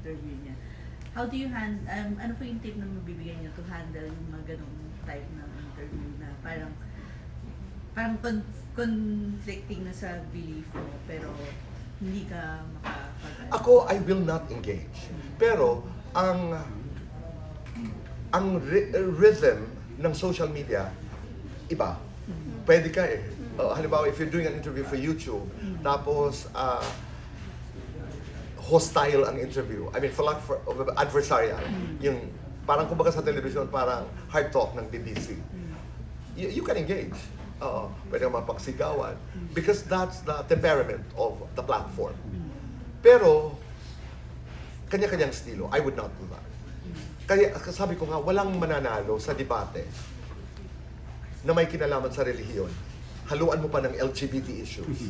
interview niya. How do you ano po yung tip na mabibigyan niyo to handle yung mga ganong type ng interview na parang conflicting na sa belief mo, pero hindi ka makapag- Ako, I will not engage. Pero, rhythm ng social media, iba. Pwede ka eh. Halimbawa, if you're doing an interview for YouTube, tapos hostile ang interview. I mean, for adversarial. Yung, parang kumbaga sa television, parang hard talk ng BBC. You can engage. Pwede kang mapagsigawan. Because that's the temperament of the platform. Pero, kanya-kanyang estilo. I would not do that. Kaya sabi ko nga, walang mananalo sa debate na may kinalaman sa relihiyon. Haluan mo pa ng LGBT issues.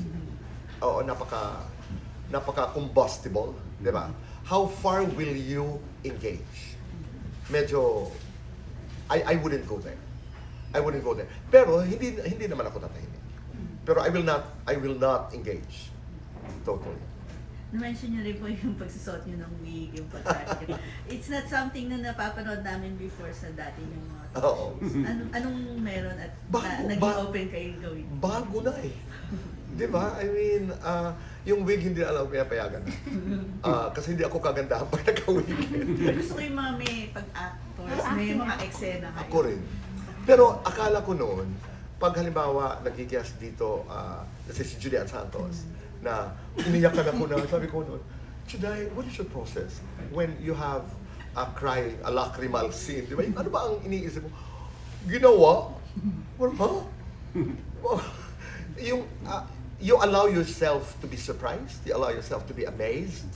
Oo, napaka-combustible, di ba? How far will you engage? Medyo, I wouldn't go there. I wouldn't go there. Pero hindi naman ako tatahimik. Pero I will not engage. Totally. Na-mention niyo rin po yung pagsusot niyo ng wig, yung pagkakit. It's not something na napapanood namin before sa dati yung mga Oo. Anong meron at naging open kayo gawin? Bago na eh. Di ba? I mean, yung wig hindi alam kaya payagan. Kasi hindi ako kagandahan pag naka-wig. Gusto ko yung mga may pag-actors, may mga eksena kayo. Ako rin. Pero akala ko noon, pag halimbawa nagigiyas dito, si Julian Santos, na iniyak ka na ko na, sabi ko noon, Juday, what is your process when you have a crying, a lacrimal scene? Di ba? Ano ba ang iniisip mo? Ginawa? Well, huh? You allow yourself to be surprised, you allow yourself to be amazed,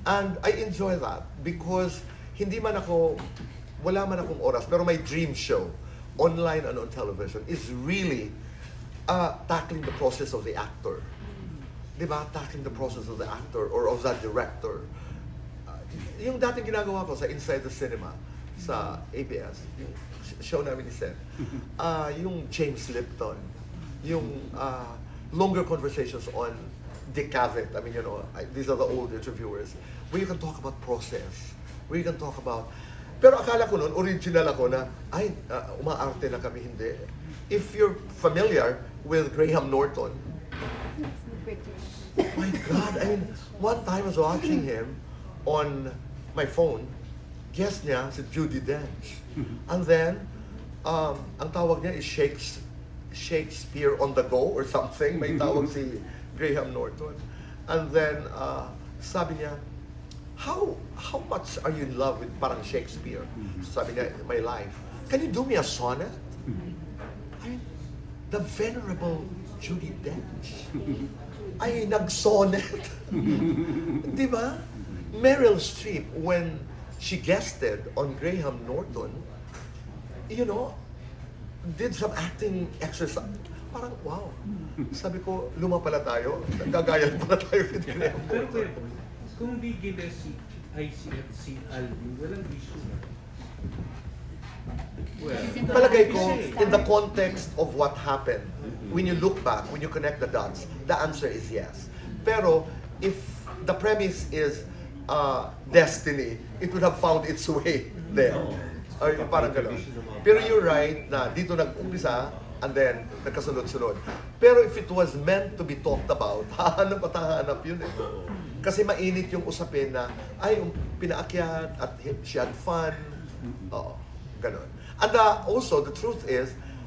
and I enjoy that because wala man akong oras, pero my dream show, online and on television, is really tackling the process of the actor. Diba? Tackling the process of the actor or of the director. Yung dating ginagawa ko sa Inside the Cinema, sa ABS, yung show namin ni Seth, yung James Lipton, yung longer conversations on Dick Cavett. I mean, these are the old interviewers, where you can talk about process, where you can talk about. Pero akala ko noon, original ako na, umaarte na kami, hindi. If you're familiar with Graham Norton, my God, I mean, one time I was watching him on my phone, guest niya si Judi Dench. And then, ang tawag niya is Shakespeare on the go or something. May tawag si Graham Norton. And then, sabi niya, how much are you in love with parang Shakespeare? Sabi niya, my life. Can you do me a sonnet? I mean, the venerable Judi Dench ay nag-sonnet. Di ba? Meryl Streep, when she guested on Graham Norton, did some acting exercise. Parang, wow. Sabi ko, luma pala tayo. Nagagayan pala tayo with Graham Pero Norton. kung di gila si IC at si Alvin, walang issue na. Well, Palagay ko, in the context of what happened, when you look back, when you connect the dots, the answer is yes. Pero, if the premise is destiny, it would have found its way there. Or parang gano'n. Pero you're right na dito nag-umpisa and then nagkasunod-sunod. Pero if it was meant to be talked about, hahanap at hahanap yun eh. Kasi mainit yung usapin na, pinaakyat at she had fun. Oo, gano'n. And also, the truth is,